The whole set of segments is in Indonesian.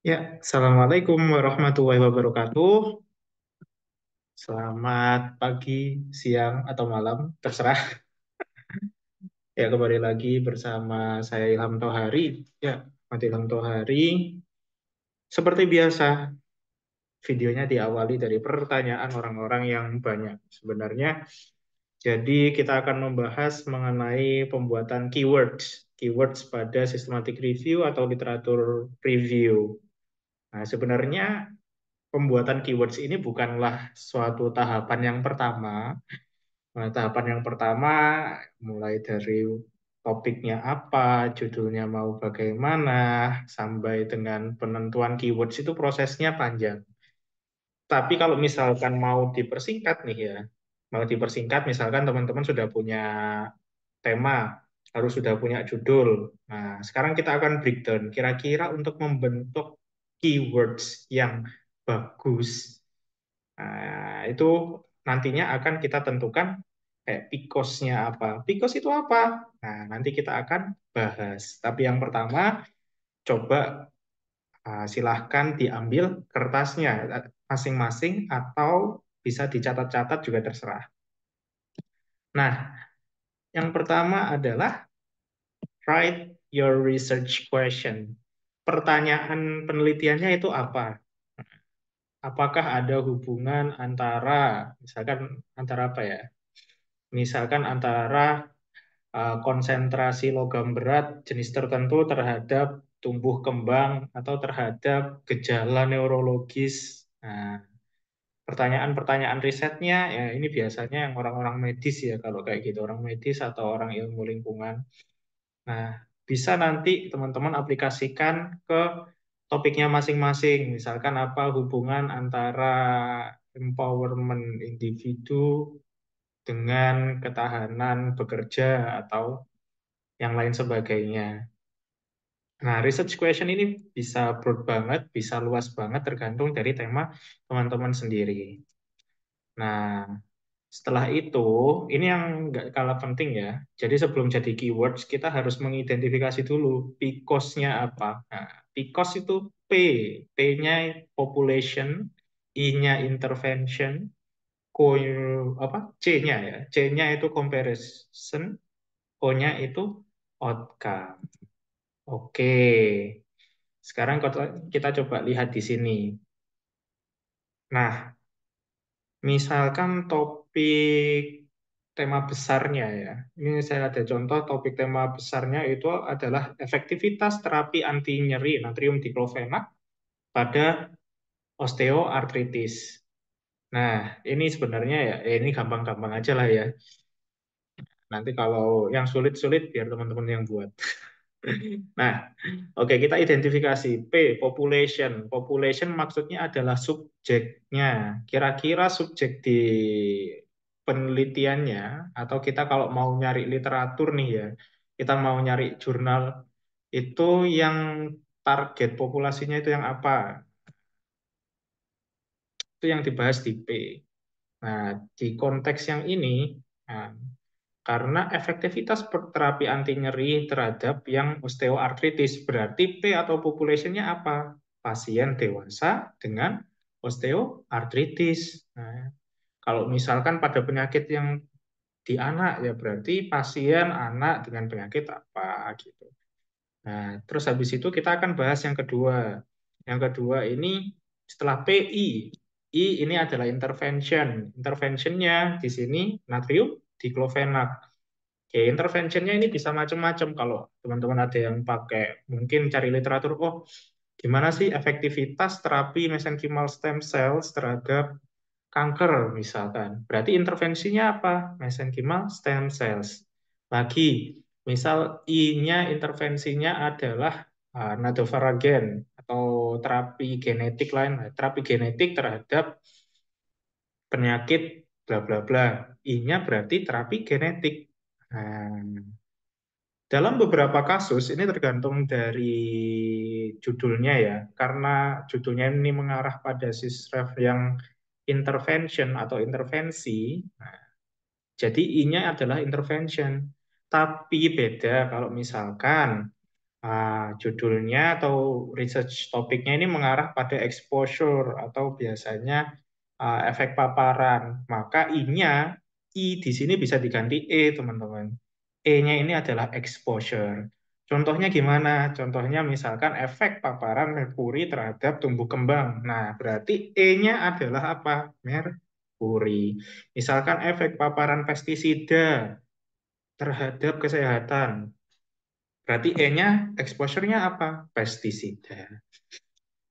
Ya, Assalamualaikum warahmatullahi wabarakatuh. Selamat pagi, siang, atau malam, terserah. Ya, kembali lagi bersama saya Ilham Tohari. Ya, Ahmad Ilham Tohari. Seperti biasa, videonya diawali dari pertanyaan orang-orang yang banyak. Sebenarnya, jadi kita akan membahas mengenai pembuatan keywords. Keywords pada systematic review atau literatur review. Nah, sebenarnya pembuatan keywords ini bukanlah suatu tahapan yang pertama. Nah, tahapan yang pertama mulai dari topiknya apa, judulnya mau bagaimana, sampai dengan penentuan keywords itu prosesnya panjang. Tapi kalau misalkan mau dipersingkat nih ya, mau dipersingkat misalkan teman-teman sudah punya tema, harus sudah punya judul. Nah, sekarang kita akan breakdown kira-kira untuk membentuk keywords yang bagus. Nah, itu nantinya akan kita tentukan kayak PICOS-nya apa. PICOS itu apa? Nah, nanti kita akan bahas. Tapi yang pertama, coba silahkan diambil kertasnya masing-masing atau bisa dicatat-catat juga terserah. Nah, yang pertama adalah write your research question. Pertanyaan penelitiannya itu apa? Apakah ada hubungan antara, misalkan antara apa ya? Misalkan antara konsentrasi logam berat jenis tertentu terhadap tumbuh kembang atau terhadap gejala neurologis. Nah, pertanyaan-pertanyaan risetnya ya ini biasanya yang orang-orang medis ya kalau kayak gitu, orang medis atau orang ilmu lingkungan. Nah, bisa nanti teman-teman aplikasikan ke topiknya masing-masing. Misalkan apa hubungan antara empowerment individu dengan ketahanan bekerja atau yang lain sebagainya. Nah, research question ini bisa broad banget, bisa luas banget tergantung dari tema teman-teman sendiri. Nah, setelah itu, ini yang nggak kalah penting ya. Jadi sebelum jadi keywords, kita harus mengidentifikasi dulu PICOS-nya apa. Nah, PICOS itu P, P-nya population, I-nya intervention, apa? C-nya ya. C-nya itu comparison, O-nya itu outcome. Oke, sekarang kita coba lihat di sini. Nah, misalkan topik tema besarnya ya. Ini saya ada contoh topik tema besarnya itu adalah efektivitas terapi anti nyeri natrium diklofenak pada osteoartritis. Nah, ini sebenarnya ya, ini gampang-gampang aja lah ya. Nanti kalau yang sulit-sulit biar teman-teman yang buat. Nah, oke kita identifikasi P, population. Population maksudnya adalah subjeknya. Kira-kira subjek di penelitiannya, atau kita kalau mau nyari literatur nih ya, kita mau nyari jurnal, itu yang target populasinya itu yang apa? Itu yang dibahas di P. Nah, di konteks yang ini, nah, karena efektivitas terapi anti nyeri terhadap yang osteoartritis, berarti P atau populationnya apa? Pasien dewasa dengan osteoartritis. Nah, kalau misalkan pada penyakit yang di anak, ya berarti pasien anak dengan penyakit apa gitu. Nah, terus habis itu kita akan bahas yang kedua. Yang kedua ini setelah PI, I ini adalah intervention. Interventionnya di sini natrium diklofenak. Oke, interventionnya ini bisa macam-macam. Kalau teman-teman ada yang pakai, mungkin cari literatur, oh gimana sih efektivitas terapi mesenchymal stem cells terhadap kanker misalkan. Berarti intervensinya apa? Mesenchymal stem cells. Lagi, misal I-nya intervensinya adalah nadovaragen atau terapi genetik lain, terapi genetik terhadap penyakit bla bla bla. I-nya berarti terapi genetik. Nah, dalam beberapa kasus ini tergantung dari judulnya ya, karena judulnya ini mengarah pada sisref yang intervention atau intervensi. Nah, jadi I-nya adalah intervention. Tapi beda kalau misalkan Judulnya atau research topiknya ini mengarah pada exposure atau biasanya efek paparan. Maka I-nya, I di sini bisa diganti E, teman-teman. E-nya ini adalah exposure. Contohnya gimana? Contohnya misalkan efek paparan merkuri terhadap tumbuh kembang. Nah, berarti E-nya adalah apa? Merkuri. Misalkan efek paparan pestisida terhadap kesehatan. Berarti E-nya, exposure-nya apa? Pestisida.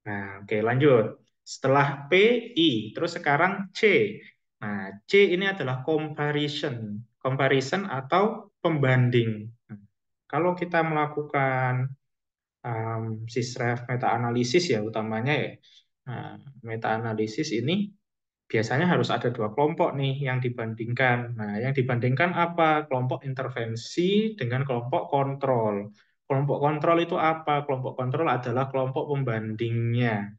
Nah, oke, lanjut. Setelah P, I, terus sekarang C. Nah, C ini adalah comparison. Comparison atau pembanding. Nah, kalau kita melakukan sysref meta-analisis ya utamanya ya. Nah, meta-analisis ini biasanya harus ada dua kelompok nih yang dibandingkan. Nah, yang dibandingkan apa? Kelompok intervensi dengan kelompok kontrol. Kelompok kontrol itu apa? Kelompok kontrol adalah kelompok pembandingnya.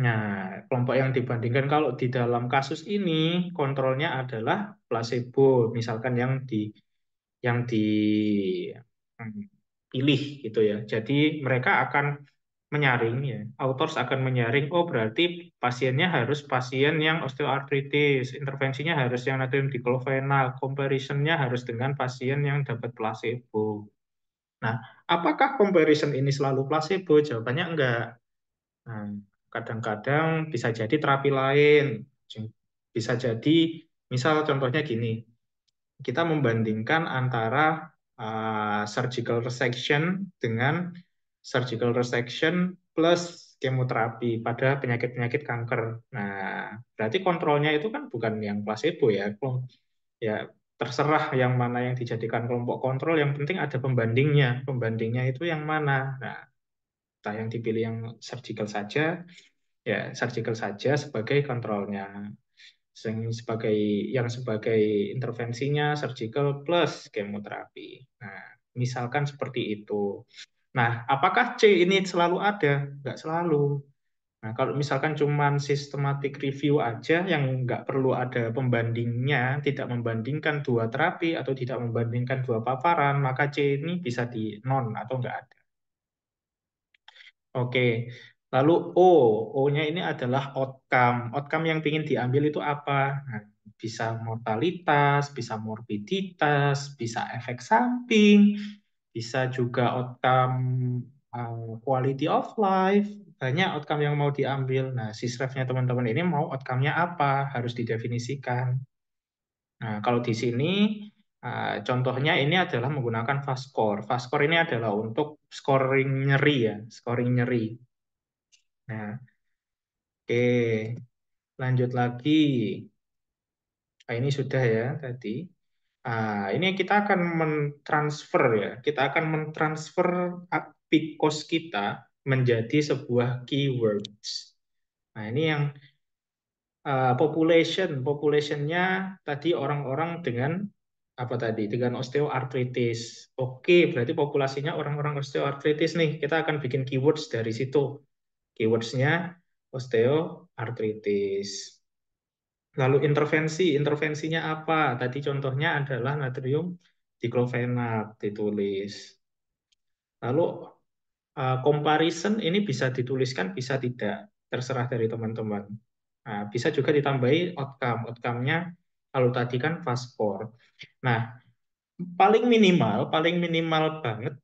Nah, kelompok yang dibandingkan kalau di dalam kasus ini kontrolnya adalah placebo, misalkan yang dipilih gitu ya. Jadi mereka akan menyaring ya, authors akan menyaring, oh berarti pasiennya harus pasien yang osteoartritis, intervensinya harus yang natrium diklofenak, comparisonnya harus dengan pasien yang dapat placebo. Nah, apakah comparison ini selalu placebo? Jawabannya enggak. Nah, kadang-kadang bisa jadi terapi lain, bisa jadi, misal contohnya gini, kita membandingkan antara surgical resection dengan surgical resection plus kemoterapi pada penyakit-penyakit kanker. Nah, berarti kontrolnya itu kan bukan yang placebo ya. Ya, terserah yang mana yang dijadikan kelompok kontrol, yang penting ada pembandingnya. Pembandingnya itu yang mana? Nah, entah yang dipilih yang surgical saja, ya surgical saja sebagai kontrolnya sebagai sebagai intervensinya surgical plus kemoterapi. Nah, misalkan seperti itu. Nah, apakah C ini selalu ada? Nggak selalu. Nah, kalau misalkan cuman systematic review aja yang nggak perlu ada pembandingnya, tidak membandingkan dua terapi atau tidak membandingkan dua paparan, maka C ini bisa di non atau nggak ada. Oke, lalu O, O-nya ini adalah outcome. Outcome yang ingin diambil itu apa? Nah, bisa mortalitas, bisa morbiditas, bisa efek samping, bisa juga outcome quality of life. Banyak outcome yang mau diambil. Nah, sisrefnya teman-teman ini mau outcome-nya apa? Harus didefinisikan. Nah, kalau di sini contohnya ini adalah menggunakan fast score. Fast score ini adalah untuk scoring nyeri ya, scoring nyeri. Nah, oke, lanjut lagi. Ini sudah ya tadi. Ini kita akan mentransfer ya. Kita akan mentransfer PICOS kita menjadi sebuah keywords. Nah, ini yang populationnya tadi orang-orang dengan apa tadi? Dengan osteoartritis. Oke, berarti populasinya orang-orang osteoartritis nih. Kita akan bikin keywords dari situ. Keywordsnya osteoartritis. Lalu intervensinya apa? Tadi contohnya adalah natrium diklofenak ditulis. Lalu comparison ini bisa dituliskan, bisa tidak, terserah dari teman-teman. Nah, bisa juga ditambahi outcome. Outcome-nya kalau tadi kan fast score. Nah, paling minimal banget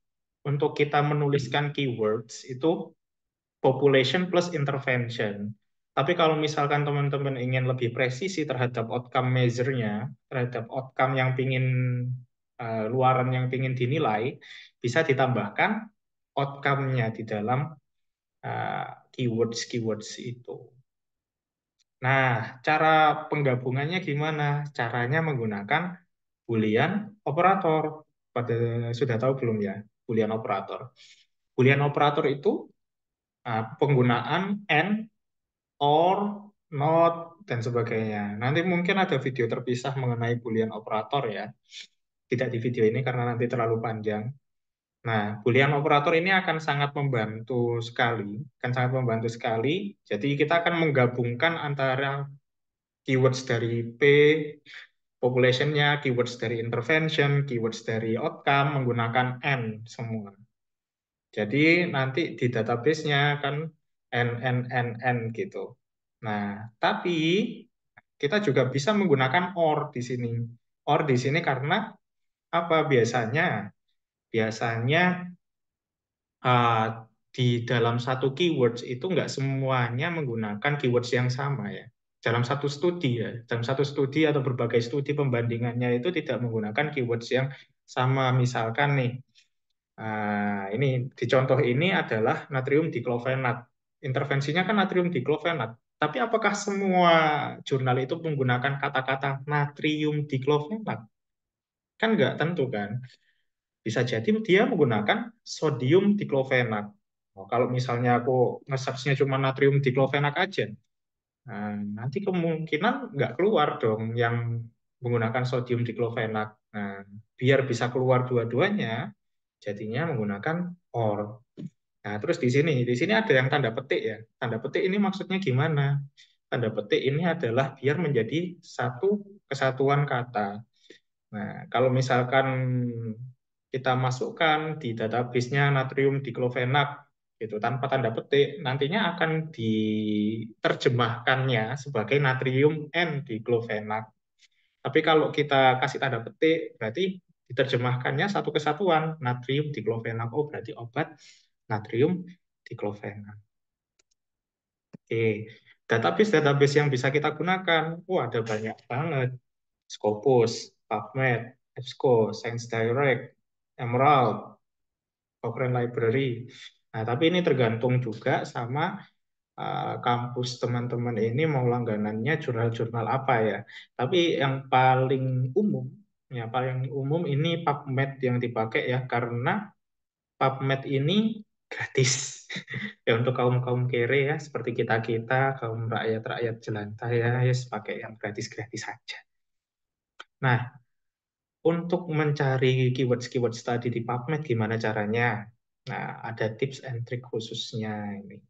untuk kita menuliskan keywords itu population plus intervention. Tapi kalau misalkan teman-teman ingin lebih presisi terhadap outcome measure-nya, terhadap outcome yang pingin luaran yang pingin dinilai, bisa ditambahkan outcome-nya di dalam keywords-keywords itu. Nah, cara penggabungannya gimana? Caranya menggunakan Boolean operator. Pada sudah tahu belum ya? Boolean operator. Boolean operator itu penggunaan and, or, not, dan sebagainya. Nanti mungkin ada video terpisah mengenai Boolean operator ya. Tidak di video ini karena nanti terlalu panjang. Nah, Boolean operator ini akan sangat membantu sekali, akan sangat membantu sekali. Jadi kita akan menggabungkan antara keywords dari P, population-nya, keywords dari intervention, keywords dari outcome, menggunakan N semua. Jadi nanti di database-nya kan n n n n gitu. Nah, tapi kita juga bisa menggunakan OR di sini. OR di sini karena apa biasanya? Biasanya uh, di dalam satu keywords itu nggak semuanya menggunakan keywords yang sama ya. Dalam satu studi ya, dalam satu studi atau berbagai studi pembandingannya itu tidak menggunakan keywords yang sama. Misalkan nih, ini di contoh ini adalah natrium diklovenat. Intervensinya kan natrium diklovenat. Tapi apakah semua jurnal itu menggunakan kata-kata natrium diklovenat? Kan nggak tentu kan. Bisa jadi dia menggunakan sodium diklovenat. Oh, kalau misalnya aku nge-search-nya cuma natrium diklovenat aja, nanti kemungkinan nggak keluar dong yang menggunakan sodium diklovenat. Nah, biar bisa keluar dua-duanya, jadinya menggunakan OR. Nah, terus di sini ada yang tanda petik ya. Tanda petik ini maksudnya gimana? Tanda petik ini adalah biar menjadi satu kesatuan kata. Nah, kalau misalkan kita masukkan di database-nya natrium diklovenat gitu tanpa tanda petik, nantinya akan diterjemahkannya sebagai natrium N diklovenat. Tapi kalau kita kasih tanda petik, berarti diterjemahkannya satu kesatuan natrium diklovenat. Oh, berarti obat natrium diklovenat. Oke, database-database yang bisa kita gunakan, ada banyak banget. Scopus, PubMed, EBSCO, ScienceDirect, Emerald, Cochrane Library. Nah, tapi ini tergantung juga sama kampus teman-teman ini mau langganannya jurnal-jurnal apa ya. Tapi yang paling umum, ya paling umum ini PubMed yang dipakai ya, karena PubMed ini gratis. Ya untuk kaum-kaum kere ya, seperti kita-kita, kaum rakyat-rakyat jelantah ya, ya pakai yang gratis-gratis saja. Nah, untuk mencari keywords-keywords tadi di PubMed gimana caranya? Nah, ada tips and trick khususnya ini.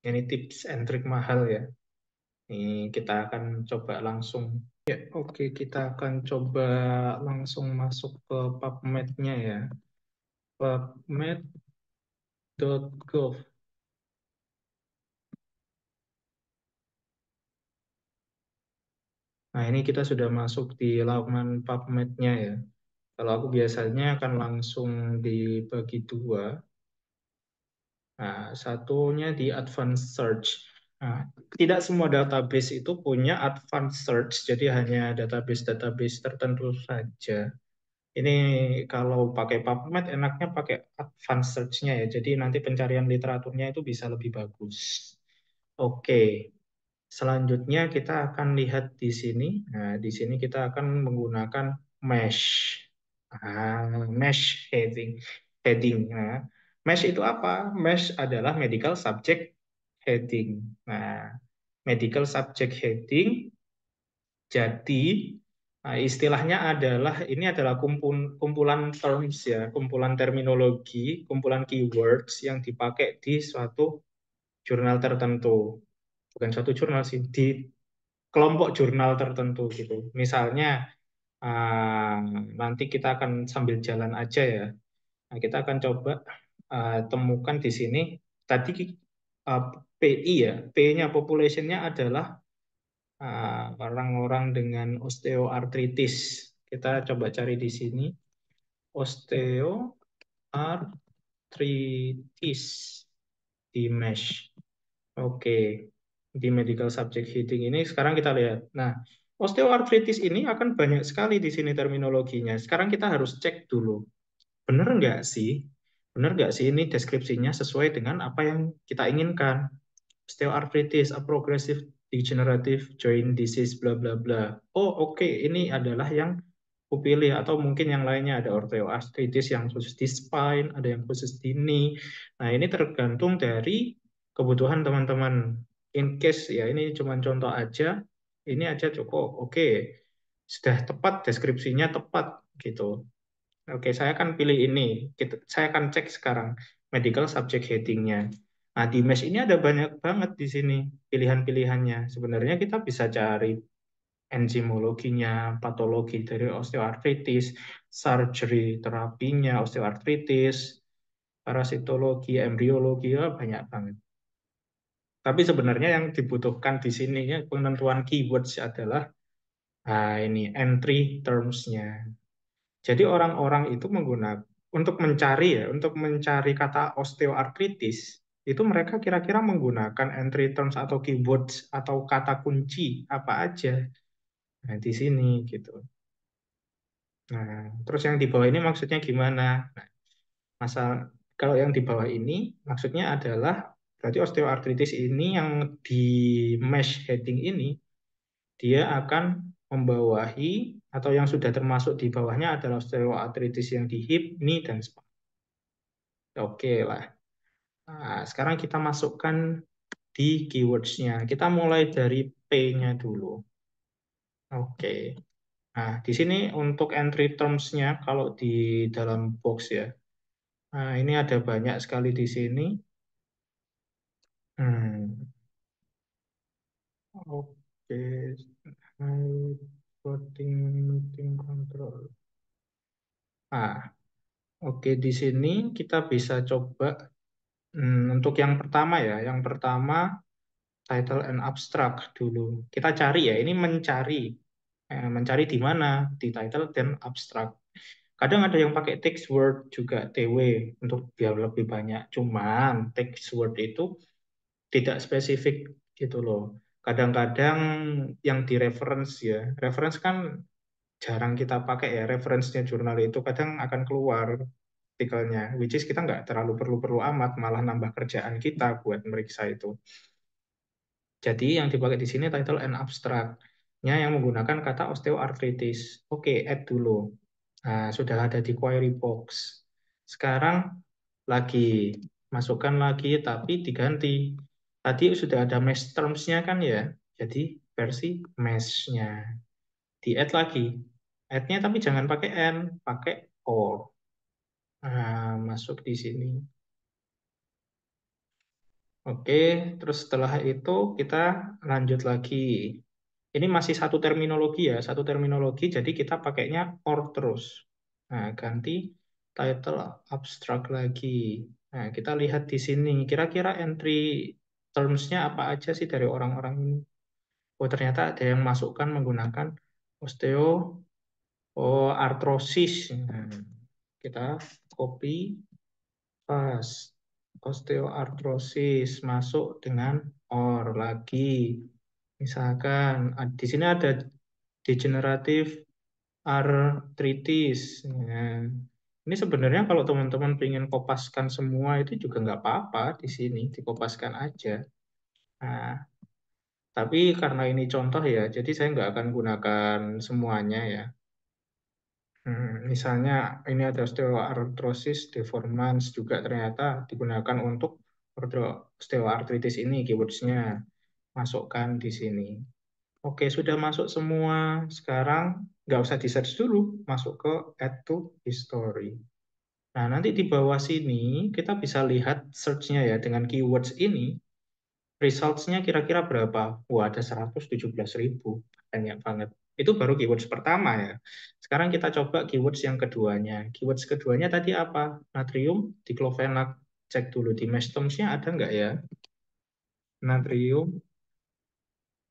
Ini tips and trick mahal ya. Ini kita akan coba langsung. Ya, oke, kita akan coba langsung masuk ke PubMed-nya ya. PubMed.gov. Nah, ini kita sudah masuk di laman PubMed-nya ya. Kalau aku biasanya akan langsung dibagi dua. Nah, satunya di advanced search. Nah, tidak semua database itu punya advanced search, jadi hanya database-database tertentu saja. Ini kalau pakai PubMed enaknya pakai advanced search-nya ya, jadi nanti pencarian literaturnya itu bisa lebih bagus. Oke, selanjutnya kita akan lihat di sini. Nah, di sini kita akan menggunakan mesh. Mesh heading. Heading. Nah, mesh itu apa? Mesh adalah medical subject heading. Nah, medical subject heading. Jadi istilahnya adalah ini adalah kumpulan terms ya, kumpulan terminologi, kumpulan keywords yang dipakai di suatu jurnal tertentu. Bukan suatu jurnal sih, di kelompok jurnal tertentu gitu. Misalnya nanti kita akan sambil jalan aja ya. Nah, kita akan coba temukan di sini tadi uh, PI ya, P-nya population-nya adalah orang-orang dengan osteoartritis. Kita coba cari di sini osteoartritis di MeSH. Oke, di medical subject heading ini sekarang kita lihat. Nah, osteoartritis ini akan banyak sekali di sini terminologinya. Sekarang kita harus cek dulu. Benar nggak sih? Benar nggak sih ini deskripsinya sesuai dengan apa yang kita inginkan? Osteoarthritis, a progressive degenerative joint disease, bla bla bla. Oh oke, ini adalah yang kupilih atau mungkin yang lainnya ada osteoarthritis yang khusus di spine, ada yang khusus di knee. Nah ini tergantung dari kebutuhan teman-teman. In case ya ini cuma contoh aja, ini aja cukup. Oke, sudah tepat deskripsinya tepat gitu. Oke, saya akan pilih ini. Saya akan cek sekarang medical subject heading-nya. Nah, di MESH ini ada banyak banget di sini pilihan-pilihannya. Sebenarnya kita bisa cari enzimologinya, patologi dari osteoartritis, surgery terapinya osteoartritis, parasitologi, embriologi, ya banyak banget. Tapi sebenarnya yang dibutuhkan di sini ya, penentuan keywords adalah ini entry terms-nya. Jadi orang-orang itu menggunakan untuk mencari ya, untuk mencari kata osteoartritis itu mereka kira-kira menggunakan entry terms atau keywords atau kata kunci apa aja. Nah, di sini gitu. Nah, terus yang di bawah ini maksudnya gimana? Nah, Masa kalau yang di bawah ini maksudnya adalah berarti osteoartritis ini yang di mesh heading ini dia akan membawahi atau yang sudah termasuk di bawahnya adalah osteoartritis yang di hip, knee, dan spine. Oke lah. Nah, sekarang kita masukkan di keywords-nya. Kita mulai dari P-nya dulu. Oke. Nah, di sini untuk entry terms-nya kalau di dalam box ya. Nah, ini ada banyak sekali di sini. Hmm. Oke, voting meeting control. Ah, oke di sini kita bisa coba untuk yang pertama ya. Yang pertama title and abstract dulu. Kita cari ya. Ini mencari, mencari di mana di title dan abstract. Kadang ada yang pakai text word juga TW untuk biar lebih banyak. Cuman text word itu tidak spesifik gitu loh. Kadang-kadang yang di reference ya, reference kan jarang kita pakai ya, reference-nya jurnal itu kadang akan keluar artikelnya, which is kita nggak terlalu perlu-perlu amat, malah nambah kerjaan kita buat meriksa itu. Jadi yang dipakai di sini title and abstract-nya yang menggunakan kata osteoarthritis. Oke, add dulu. Nah, sudah ada di query box. Sekarang lagi, masukkan lagi tapi diganti. Tadi sudah ada mesh terms-nya kan ya, jadi versi mesh-nya. Di-add lagi. Add-nya tapi jangan pakai N, pakai O. Nah, masuk di sini. Oke, terus setelah itu kita lanjut lagi. Ini masih satu terminologi ya, satu terminologi, jadi kita pakainya or terus. Nah, ganti title abstract lagi. Nah, kita lihat di sini, kira-kira entry terms-nya apa aja sih dari orang-orang ini? Oh, ternyata ada yang masukkan menggunakan osteoartrosis. Nah, kita copy, paste. Osteoartrosis masuk dengan or lagi. Misalkan di sini ada degenerative arthritis. Nah, ini sebenarnya kalau teman-teman ingin kopaskan semua itu juga nggak apa-apa di sini, dikopaskan aja. Nah, tapi karena ini contoh ya, jadi saya nggak akan gunakan semuanya ya. Misalnya ini ada osteoartrosis deformans juga ternyata digunakan untuk osteoartritis ini keywords-nya. Masukkan di sini. Oke, sudah masuk semua. Sekarang nggak usah di-search dulu, masuk ke add to history. Nah, nanti di bawah sini kita bisa lihat search-nya ya dengan keywords ini. Results-nya kira-kira berapa? Wah, ada 117.000. Banyak banget. Itu baru keywords pertama ya. Sekarang kita coba keywords yang keduanya. Keywords keduanya tadi apa? Natrium, diclofenac. Cek dulu di mesh terms-nya ada nggak ya? Natrium,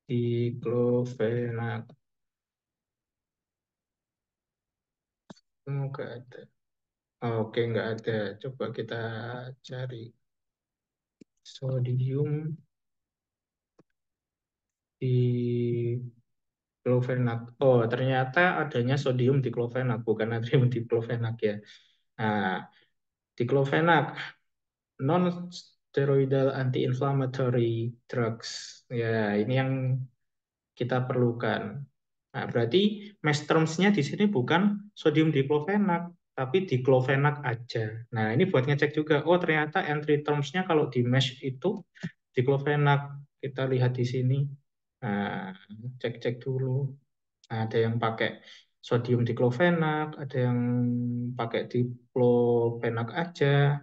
diclofenac. Semoga ada. Oke, nggak ada. Coba kita cari sodium di Diclofenac. Oh, ternyata adanya sodium diclofenac, bukan natrium diclofenac ya. Nah, diclofenac, non-steroidal anti-inflammatory drugs. Ya, ini yang kita perlukan. Nah, berarti mesh terms-nya di sini bukan sodium diclofenac, tapi diclofenac aja. Nah, ini buat ngecek juga. Oh, ternyata entry terms-nya kalau di mesh itu diclofenac. Kita lihat di sini. Nah, cek-cek dulu. Nah, ada yang pakai sodium diclofenac, ada yang pakai diclofenac aja,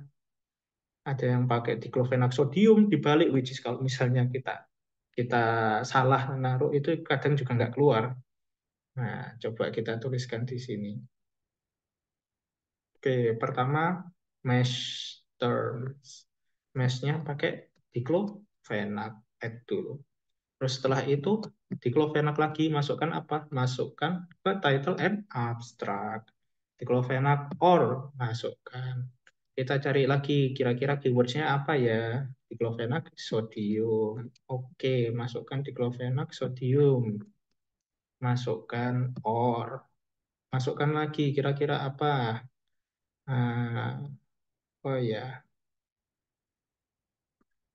ada yang pakai diclofenac sodium dibalik, which is kalau misalnya kita kita salah naruh itu kadang juga nggak keluar. Nah, coba kita tuliskan di sini. Oke, pertama mesh. terms. Mesh-nya pakai diclofenac, add dulu. Terus setelah itu diclofenac lagi, masukkan apa? Masukkan ke title and abstract. Diclofenac or masukkan. Kita cari lagi kira-kira keywords-nya apa ya? Diclofenac sodium. Oke, masukkan diclofenac sodium. Masukkan or. Masukkan lagi kira-kira apa? Ah, oh ya,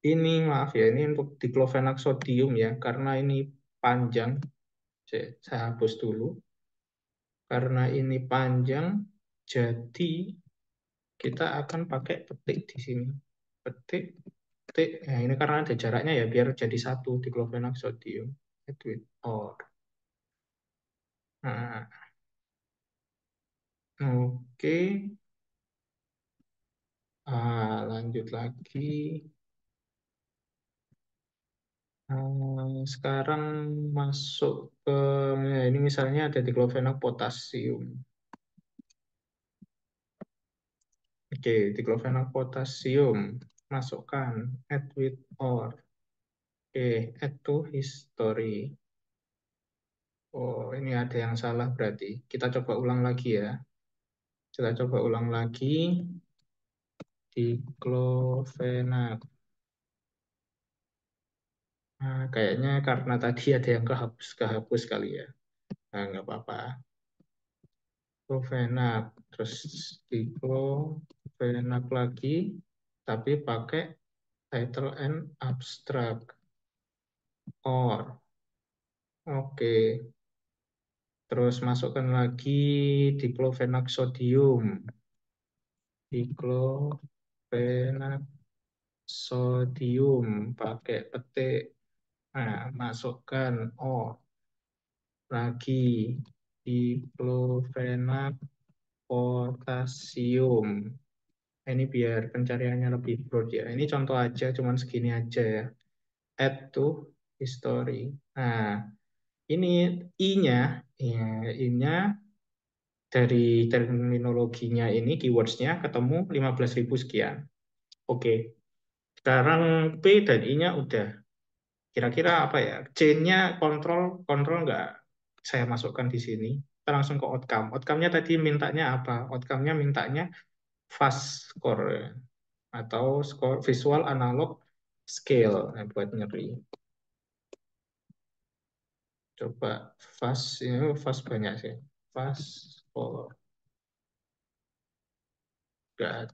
ini maaf ya, ini untuk diclofenac sodium ya, karena ini panjang. Saya hapus dulu. Karena ini panjang, jadi kita akan pakai petik di sini. Petik, petik. Nah, ini karena ada jaraknya ya, biar jadi satu diclofenac sodium. Itu. Oh. Nah, oke. Lanjut lagi. Sekarang masuk ke, ya ini misalnya ada diclofenac potasium. Oke, diclofenac potasium. Masukkan add with or. Oke, add to history. Oh, ini ada yang salah berarti. Kita coba ulang lagi ya. Kita coba ulang lagi. Diclofenac. Nah, kayaknya karena tadi ada yang kehapus kali ya. Nah, nggak apa-apa. Diclofenac. Terus diclofenac lagi. Tapi pakai title and abstract. Or. Oke. Terus masukkan lagi diclofenac sodium. Diclofenac sodium pakai petik. Nah, masukkan O lagi diclofenac potasium. Ini biar pencariannya lebih broad ya. Ini contoh aja, cuman segini aja ya. Add to history. Nah, ini I-nya, ya, I-nya dari terminologinya ini, keywords-nya ketemu 15.000 sekian. Oke, sekarang P dan I-nya udah. Kira-kira apa ya? C-nya kontrol, kontrol nggak saya masukkan di sini. Kita langsung ke outcome. Outcome-nya tadi mintanya apa? Outcome-nya mintanya fast score ya. Atau score visual analog scale. Nah, buat nyeri. Coba fast, ini fast banyak sih. Fast score.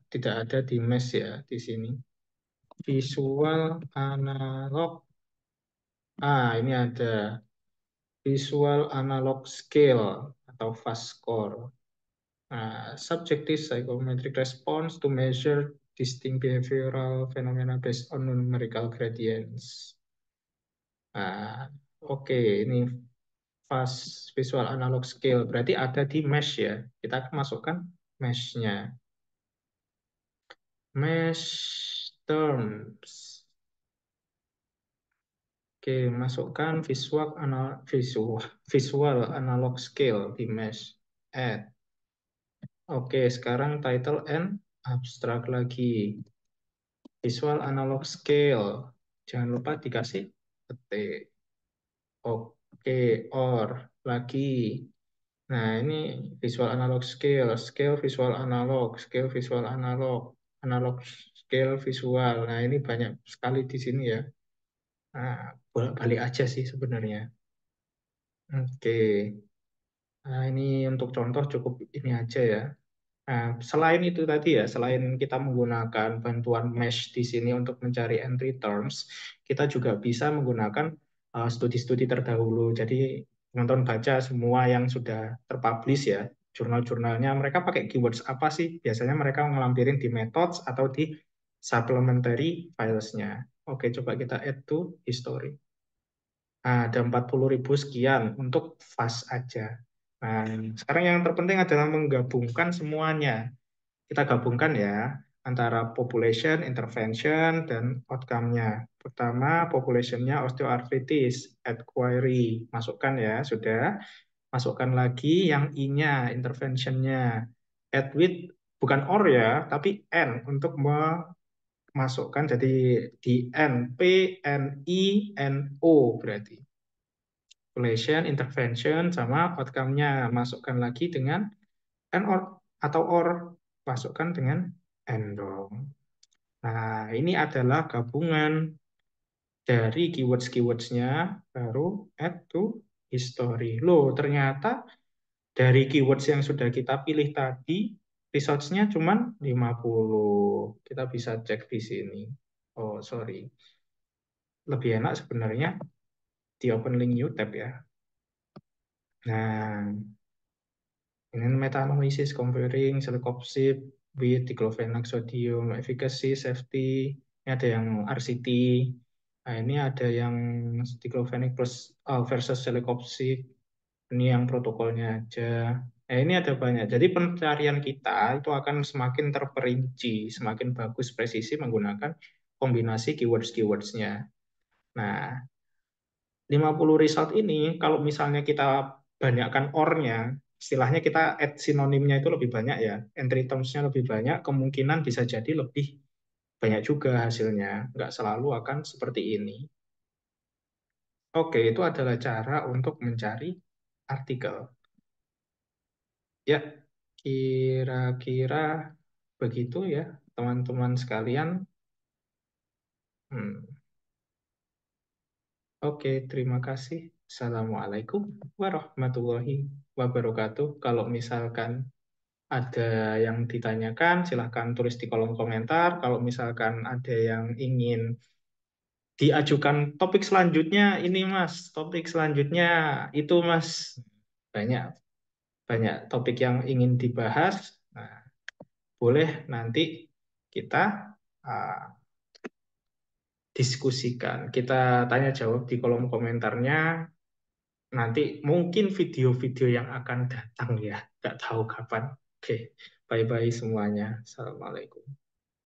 Tidak ada di mesh ya di sini. Visual analog. Ini ada visual analog scale atau fast score. Subjective psychometric response to measure distinct behavioral phenomena based on numerical gradients. Oke, ini fast visual analog scale berarti ada di mesh ya. Kita akan masukkan mesh-nya. Mesh terms. Oke, masukkan visual analog scale di mesh. Add. Oke, sekarang title and abstract lagi. Visual analog scale. Jangan lupa dikasih petik. Oke, or lagi. Nah, ini visual analog scale, scale visual analog, scale visual analog, analog scale visual. Nah, ini banyak sekali di sini ya. Nah, bolak-balik aja sih sebenarnya. Oke. Nah, ini untuk contoh cukup ini aja ya. Nah, selain itu tadi ya, selain kita menggunakan bantuan mesh di sini untuk mencari entry terms, kita juga bisa menggunakan studi-studi terdahulu. Jadi teman-teman baca semua yang sudah terpublish ya, jurnal-jurnalnya, mereka pakai keywords apa sih? Biasanya mereka ngelampirin di methods atau di supplementary filesnya. Oke, coba kita add to history. Nah, ada 40.000 sekian untuk fast aja. Nah, sekarang yang terpenting adalah menggabungkan semuanya. Kita gabungkan ya antara population, intervention, dan outcome-nya. Pertama, population-nya osteoarthritis, add query. Masukkan ya, sudah. Masukkan lagi yang I-nya, intervention-nya. Add with bukan or ya, tapi N untuk memasukkan jadi di N, P, N, I, N, O berarti. Population, intervention, sama outcome-nya. Masukkan lagi dengan N or, atau or, masukkan dengan N dong. Nah, ini adalah gabungan dari keywords-keywordsnya, baru add to history. Loh, ternyata dari keywords yang sudah kita pilih tadi, results-nya cuma 50. Kita bisa cek di sini. Oh, sorry. Lebih enak sebenarnya di open link new tab ya. Nah, ini meta-analysis comparing celecoxib with diclofenac sodium, efficacy, safety. Ini ada yang RCT. Nah, ini ada yang diclofenac plus versus celecoxib. Ini yang protokolnya aja. Nah, ini ada banyak. Jadi pencarian kita itu akan semakin terperinci, semakin bagus presisi menggunakan kombinasi keywords-keywordsnya. Nah, 50 result ini kalau misalnya kita banyakkan or-nya, istilahnya kita add sinonimnya itu lebih banyak ya, entry terms-nya lebih banyak, kemungkinan bisa jadi lebih banyak juga hasilnya. Nggak selalu akan seperti ini. Oke, itu adalah cara untuk mencari artikel. Ya, kira-kira begitu ya, teman-teman sekalian. Hmm, oke, terima kasih. Assalamualaikum warahmatullahi wabarakatuh. Kalau misalkan ada yang ditanyakan, silahkan tulis di kolom komentar. Kalau misalkan ada yang ingin diajukan topik selanjutnya, ini Mas, topik selanjutnya itu Mas, banyak banyak topik yang ingin dibahas. Nah, boleh nanti kita uh, diskusikan. Kita tanya jawab di kolom komentarnya. Nanti mungkin video-video yang akan datang ya, nggak tahu kapan. Oke, bye-bye semuanya. Assalamualaikum.